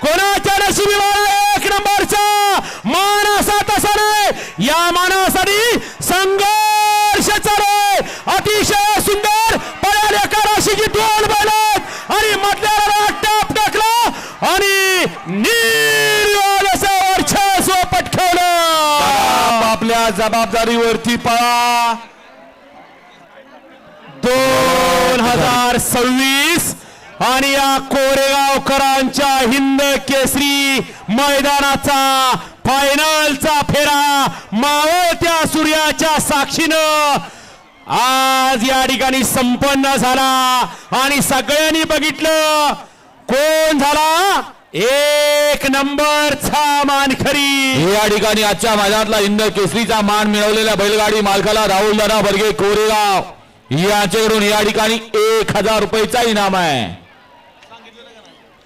कोणाच्या नशिबी एक नंबरचा मान असा तसा नाही, या मानासाठी संघर्ष चालू. अतिशय सुंदर पळाल्या कराशीची दोन बैल आणि मधल्याला टाप टाकला आणि निर्वाळाचं वर्चस्व पटकावलं. आपल्या जबाबदारीवरती पळा. 2026 आणि या कोरेगावकरांच्या हिंद केसरी मैदानाचा फायनलचा फेरा मावळत्या सूर्याच्या साक्षीनं आज या ठिकाणी संपन्न झाला आणि सगळ्यांनी बघितलं कोण झाला एक नंबरचा मानकरी. या ठिकाणी आजच्या मैदानातला हिंद केसरीचा मान मिळवलेल्या बैलगाडी मालकाला राहुल दादा बर्गे कोरेगाव याच्याकडून या ठिकाणी 1000 रुपयाचा इनाम आहे.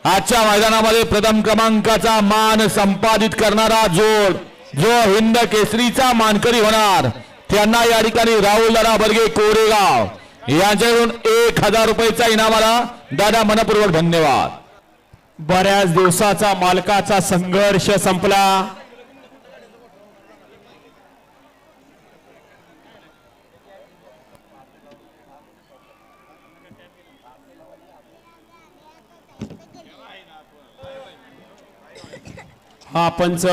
आजच्या मैदानामध्ये प्रथम क्रमांकाचा मान संपादित करणारा जोड जो हिंद केसरीचा मानकरी होणार त्यांना या ठिकाणी राहुल दादा बर्गे कोरेगाव यांच्याकडून 1000 रुपयाचा इनामाला दादा मनपूर्वक धन्यवाद. बऱ्याच दिवसाचा मालकाचा संघर्ष संपला. हा पंच